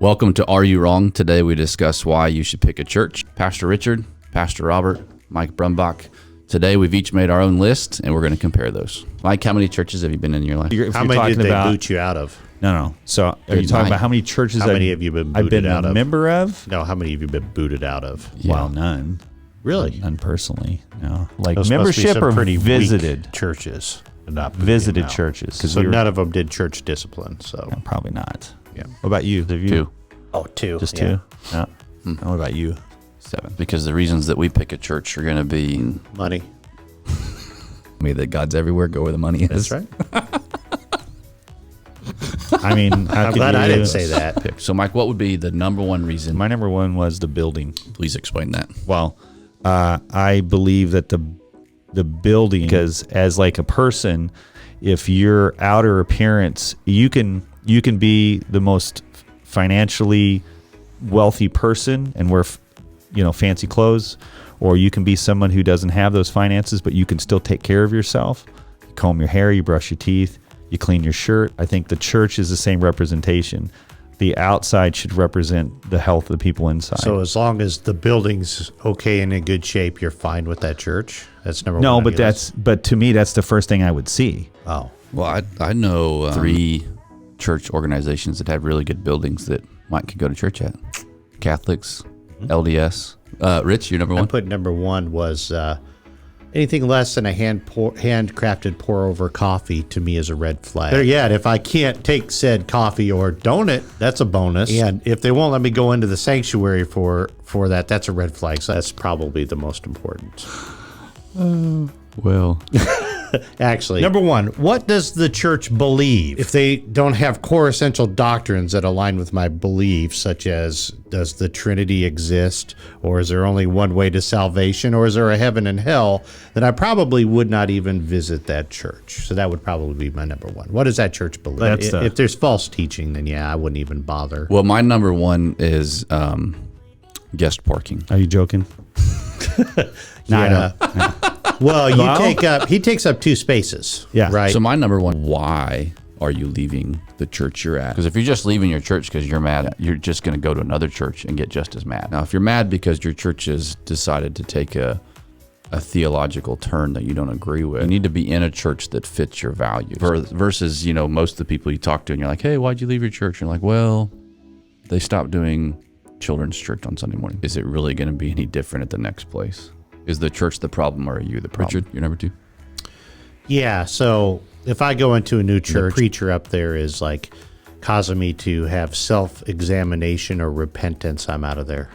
Welcome to Are You Wrong? Today we discuss why you should pick a church. Pastor Richard, Pastor Robert, Mike Brumbach. Today we've each made our own list and we're going to compare those. Mike, how many churches have you been in your life? How many did they boot you out of? No. So are you talking about how many churches How many have you been booted out of? a member of? No, how many have you been booted out of? Yeah. Well, none. Really? None personally. No. Like Those must be membership some or pretty visited? weak churches. Not booting Visited them out. churches. So none of them did church discipline. So Probably not. yeah. What about you? Have you? 2, Two. Just two? Yeah. And what about you? 7. Because the reasons that we pick a church are going to be Money. that God's everywhere, go where the money is. That's right. I mean, I'm glad I didn't say that. Pick. So Mike, what would be the number one reason? My number one was the building. Please explain that. Well, I believe that the building, because as like a person, if your outer appearance, you can be the most financially wealthy person and wear fancy clothes, or you can be someone who doesn't have those finances, but you can still take care of yourself. You comb your hair, you brush your teeth, you clean your shirt. I think the church is the same representation. The outside should represent the health of the people inside. So as long as the building's okay and in good shape, you're fine with that church? That's number one. no, on but your list? but to me, that's the first thing I would see. Oh. Well, I know 3 church organizations that have really good buildings that Mike could go to church at. Catholics, LDS. Rich, your number I one? put number one was anything less than a handcrafted pour-over coffee to me is a red flag. Better yet, if I can't take said coffee or donut, that's a bonus. And if they won't let me go into the sanctuary for that, that's a red flag. So that's probably the most important. Well, Actually, number one, what does the church believe? If they don't have core essential doctrines that align with my beliefs, such as does the Trinity exist, or is there only one way to salvation, or is there a heaven and hell, then I probably would not even visit that church. So that would probably be my number one. What does that church believe? If there's false teaching, then yeah, I wouldn't even bother. well, my number one is guest parking. Are you joking? Yeah. Well, he takes up 2 spaces. Yeah. Right. So my number one, why are you leaving the church you're at? Because if you're just leaving your church because you're mad, you're just going to go to another church and get just as mad. Now, if you're mad because your church has decided to take a theological turn that you don't agree with, you need to be in a church that fits your values. Versus, most of the people you talk to and you're like, hey, why'd you leave your church? And you're like, well, they stopped doing children's church on Sunday morning. Is it really going to be any different at the next place? Is the church the problem or are you the problem? Richard, you're number 2? Yeah, so if I go into a new church, the preacher up there is like causing me to have self-examination or repentance, I'm out of there.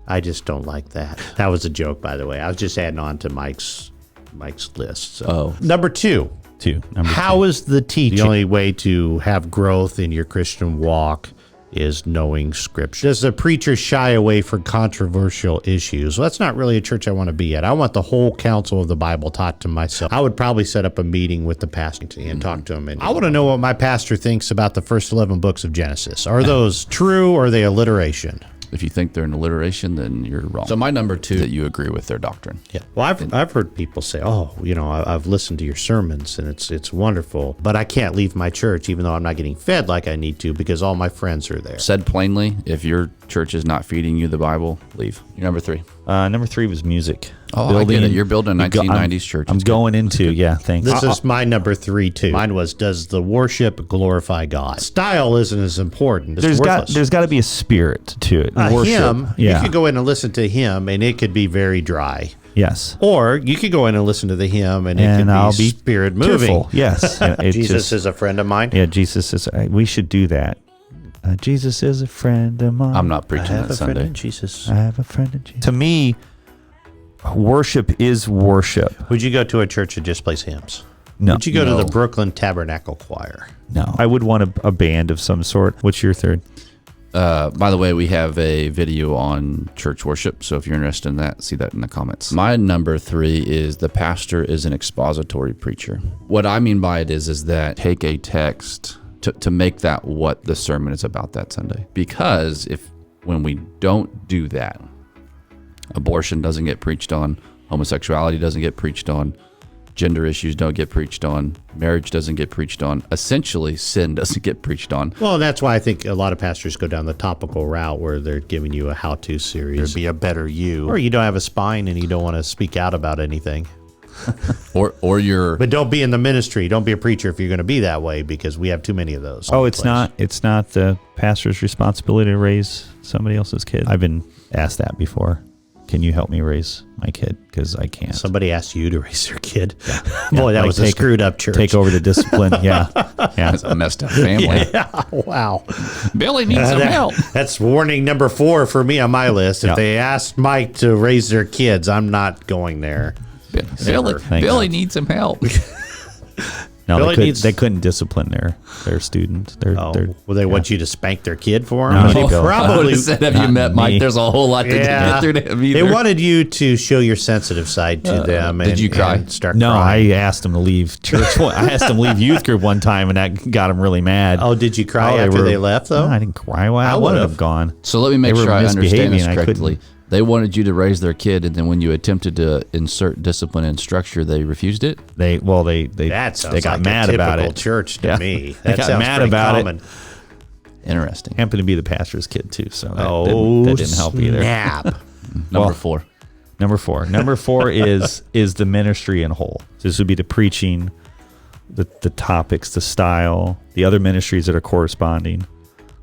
I just don't like that. That was a joke, by the way. I was just adding on to Mike's list. So. Number 2. How is the teaching? The only way to have growth in your Christian walk is knowing Scripture. Does the preacher shy away from controversial issues? Well, that's not really a church I want to be at. I want the whole counsel of the Bible taught to myself. I would probably set up a meeting with the pastor and talk to him. And I want to know what my pastor thinks about the first 11 books of Genesis. Are those true or are they alliteration? If you think they're an alliteration, then you're wrong. So my number 2, that you agree with their doctrine. Yeah. Well, I've heard people say, I've listened to your sermons and it's wonderful, but I can't leave my church even though I'm not getting fed like I need to because all my friends are there. Said plainly, if your church is not feeding you the Bible, leave. You're number 3. Number 3 was music. Oh, I get it. You're building a 1990s church. I'm going into, thanks. This is my number 3 too. Mine was, does the worship glorify God? Style isn't as important. It's worthless. There's got to be a spirit to it. A hymn, you could go in and listen to a hymn and it could be very dry. Yes. Or you could go in and listen to the hymn and it could be spirit moving. Yes. Jesus is a friend of mine. Yeah, Jesus is. We should do that. Jesus is a friend of mine. I'm not preaching that Sunday. I have a friend in Jesus. I have a friend in Jesus. To me, worship is worship. Would you go to a church that just plays hymns? No. Would you go to the Brooklyn Tabernacle Choir? No. I would want a band of some sort. What's your third? By the way, we have a video on church worship, so if you're interested in that, see that in the comments. My number 3 is the pastor is an expository preacher. What I mean by it is that take a text to make that what the sermon is about that Sunday. Because when we don't do that, abortion doesn't get preached on, homosexuality doesn't get preached on, Gender issues don't get preached on. Marriage doesn't get preached on. Essentially, sin doesn't get preached on. Well, and that's why I think a lot of pastors go down the topical route where they're giving you a how-to series. Be a better you. Or you don't have a spine and you don't want to speak out about anything. Or you're... But don't be in the ministry. Don't be a preacher if you're going to be that way, because we have too many of those. Oh, it's not the pastor's responsibility to raise somebody else's kid. I've been asked that before. Can you help me raise my kid? Because I can't. Somebody asked you to raise their kid. Boy, that was a screwed up church. Take over the discipline. Yeah. It's a messed up family. Yeah, wow. Billy needs some help. That's warning number 4 for me on my list. If they asked Mike to raise their kids, I'm not going there. Billy needs some help. No, they couldn't discipline their students. They want you to spank their kid for them? No, They Bill. I would probably. have said, have you met Mike? There's a whole lot to get through to him either. They wanted you to show your sensitive side to them. Did you cry? And start No, crying. I asked him to leave church. I asked him to leave youth group one time, and that got him really mad. Oh, did you cry after they left, though? No, I didn't cry. Well, I would would've. have gone. So let me make They were sure I understand misbehaving, this and I correctly. couldn't. They wanted you to raise their kid, and then when you attempted to insert discipline and structure, they refused it? They That sounds got like mad a about typical it. church to Yeah. me. They That got sounds mad pretty about it. common. Interesting. happened to be the pastor's kid too, so that didn't help either. Snap. Number 4. Number 4. Number 4 is the ministry in whole. So this would be the preaching, the topics, the style, the other ministries that are corresponding.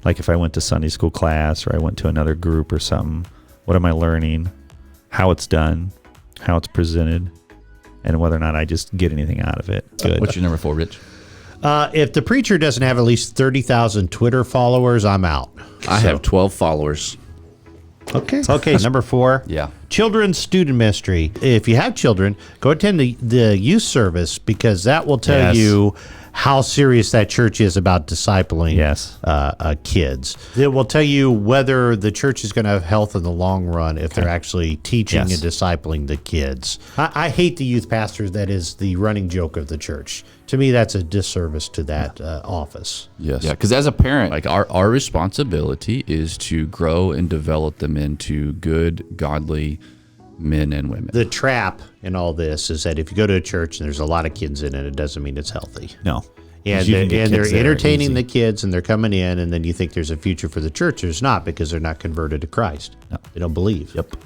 Like if I went to Sunday school class or I went to another group or something, what am I learning? How it's done, how it's presented, and whether or not I just get anything out of it. Good. What's your number 4, Rich? If the preacher doesn't have at least 30,000 Twitter followers, I'm out. I have 12 followers. Okay, number 4. Yeah. Children's student ministry. If you have children, go attend the youth service, because that will tell Yes. you how serious that church is about discipling Yes. kids. It will tell you whether the church is going to have health in the long run if they're actually teaching Yes. and discipling the kids. I hate the youth pastors. That is the running joke of the church. To me, that's a disservice to that office. Yes. Yeah, because as a parent, like our responsibility is to grow and develop them into good, godly men and women. The trap in all this is that if you go to a church and there's a lot of kids in it, it doesn't mean it's healthy. No. And You can get they're kids there entertaining easy. the kids, and they're coming in, and then you think there's a future for the church. There's not, because they're not converted to Christ. No. They don't believe. Yep.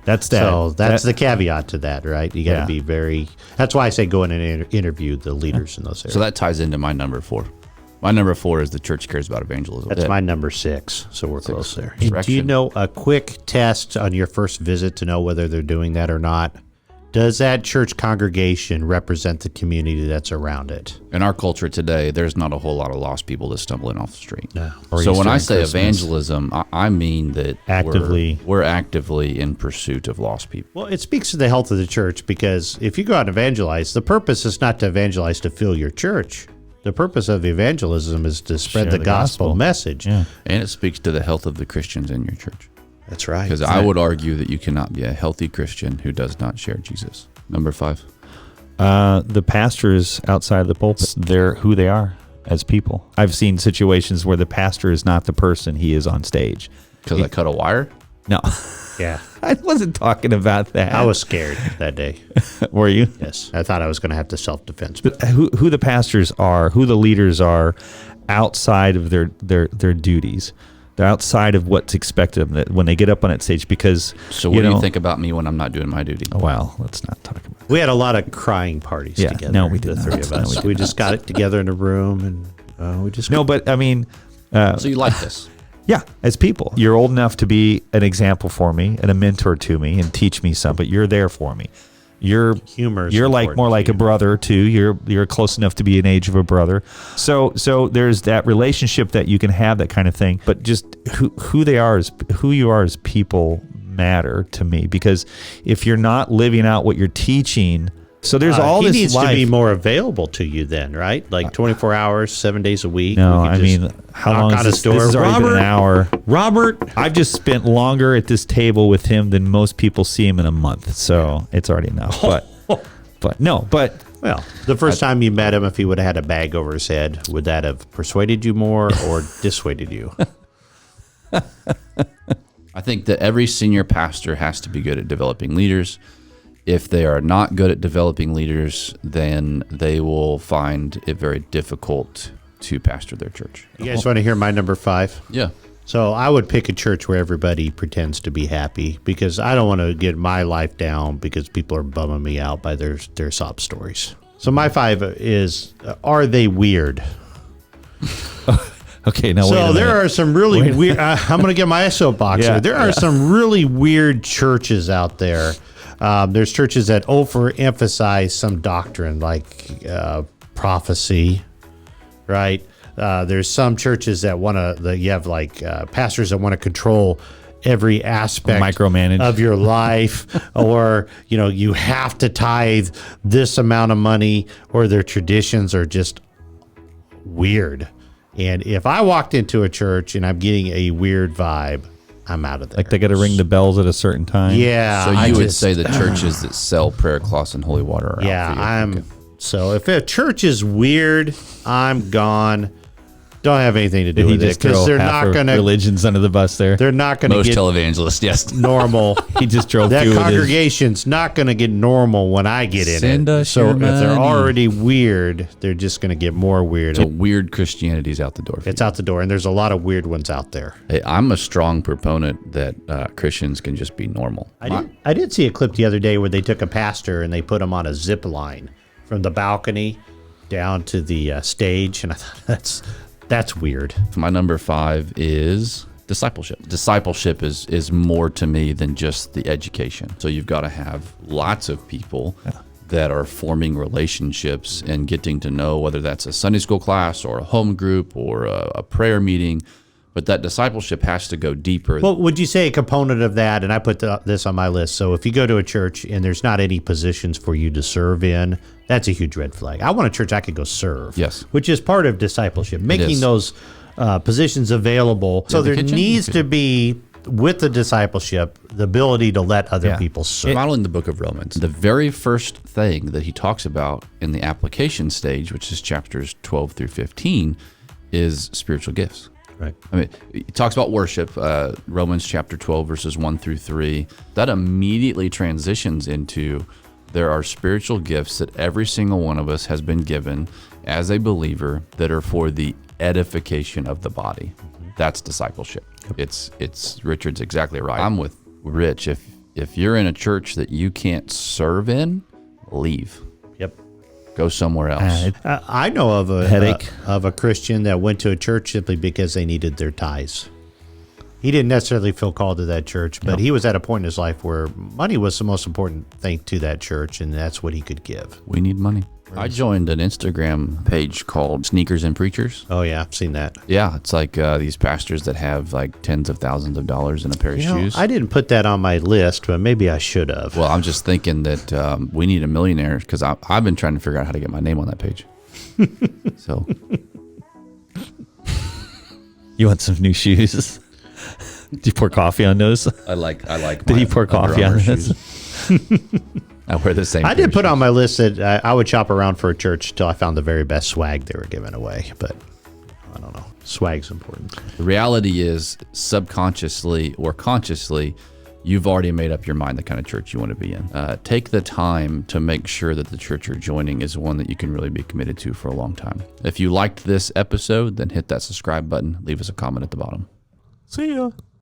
That's that. So that's the caveat to that, right? You got to Yeah. be very. That's why I say go in and interview the leaders in those areas. So that ties into my number 4. My number 4 is the church cares about evangelism. That's my number 6. So we're close there. Correction. Do you know a quick test on your first visit to know whether they're doing that or not? Does that church congregation represent the community that's around it? In our culture today, there's not a whole lot of lost people that stumble in off the street. No. Or So when Easter I and say Christmas. evangelism, I mean that Actively. we're actively in pursuit of lost people. Well, it speaks to the health of the church, because if you go out and evangelize, the purpose is not to evangelize to fill your church. The purpose of evangelism is to spread Share the the gospel gospel. message. Yeah. And it speaks to the health of the Christians in your church. That's right. Because I would argue that you cannot be a healthy Christian who does not share Jesus. Number 5. The pastors outside of the pulpit, they're who they are as people. I've seen situations where the pastor is not the person he is on stage. Because I cut a wire? No, Yeah. I wasn't talking about that. I was scared that day. Were you? Yes. I thought I was going to have to self-defense. But Who the pastors are, who the leaders are outside of their duties. They're outside of what's expected of them when they get up on that stage, because So what do you think about me when I'm not doing my duty? Well, let's not talk about we had a lot of crying parties Yeah. together. No, we did the not. three of No, us. we did we just got it together in a room, and we just No, but I mean, So you like this? yeah, as people, you're old enough to be an example for me and a mentor to me and teach me some, but you're there for me. You're Humor is You're like important more to like you. a brother too. You're close enough to be an age of a brother. So there's that relationship that you can have, that kind of thing. But just who they are, who you are as people matter to me, because if you're not living out what you're teaching, so there's all he this needs life. to be more available to you then, right? Like 24 hours, 7 days a week. No, We could I just mean, how knock long on is his this? door. This has already been an hour. Robert. I've just spent longer at this table with him than most people see him in a month, so it's already enough. But Well, the first time you met him, if he would have had a bag over his head, would that have persuaded you more or dissuaded you? I think that every senior pastor has to be good at developing leaders. If they are not good at developing leaders, then they will find it very difficult to pastor their church. You guys want to hear my number 5? Yeah. So I would pick a church where everybody pretends to be happy, because I don't want to get my life down because people are bumming me out by their sob stories. So my 5 is, are they weird? Okay, now wait a So minute. there are some really weird. I'm going to get my soapbox. Yeah, There are some really weird churches out there. There's churches that overemphasize some doctrine, like prophecy, right? There's some churches that you have like pastors that want to control every aspect Micromanage. of your life, or you have to tithe this amount of money, or their traditions are just weird. And if I walked into a church and I'm getting a weird vibe, I'm out of there. Like they got to ring the bells at a certain time. Yeah. So you would say the churches that sell prayer cloths and holy water are yeah, out for you. So if a church is weird, I'm gone. Don't have anything to do Did he with it, just because throw they're half not of going to. religions under the bus there? They're not going to Most get televangelists, yes. normal. He just drove That through with his, congregation's not going to get normal when I get in Send it. us So your if they're money. already weird, they're just going to get more weird. So weird Christianity's out the door. For It's out the door, and there's a lot of weird ones out there. Hey, I'm a strong proponent that Christians can just be normal. I did see a clip the other day where they took a pastor and they put him on a zip line from the balcony down to the stage, and I thought that's weird. My number 5 is discipleship. Discipleship is more to me than just the education. So you've got to have lots of people that are forming relationships and getting to know, whether that's a Sunday school class or a home group or a prayer meeting. But that discipleship has to go deeper. Well, would you say a component of that, and I put this on my list, so if you go to a church and there's not any positions for you to serve in, that's a huge red flag. I want a church I could go serve. Yes. Which is part of discipleship, making is. those positions available. So the there kitchen? needs to be, with the discipleship, the ability to let other people serve. Following the book of Romans, the very first thing that he talks about in the application stage, which is chapters 12 through 15, is spiritual gifts. Right. I mean, he talks about worship, Romans chapter 12, verses 1 through 3. That immediately transitions into there are spiritual gifts that every single one of us has been given as a believer that are for the edification of the body. That's discipleship. It's Richard's exactly right. I'm with Rich. If you're in a church that you can't serve in, leave. Yep. Go somewhere else. I know of a Headache. of a Christian that went to a church simply because they needed their tithes. He didn't necessarily feel called to that church, but he was at a point in his life where money was the most important thing to that church, and that's what he could give. We need money. I joined an Instagram page called Sneakers and Preachers. Oh yeah, I've seen that. Yeah, it's like these pastors that have like tens of thousands of dollars in a pair of shoes. I didn't put that on my list, but maybe I should have. Well, I'm just thinking that we need a millionaire because I've been trying to figure out how to get my name on that page. So You want some new shoes? Did you pour coffee on those? I like. Did he pour coffee on this? I wear the same. I did put on my list that I would shop around for a church till I found the very best swag they were giving away, but I don't know. Swag's important. The reality is, subconsciously or consciously, you've already made up your mind the kind of church you want to be in. Take the time to make sure that the church you're joining is one that you can really be committed to for a long time. If you liked this episode, then hit that subscribe button. Leave us a comment at the bottom. See ya.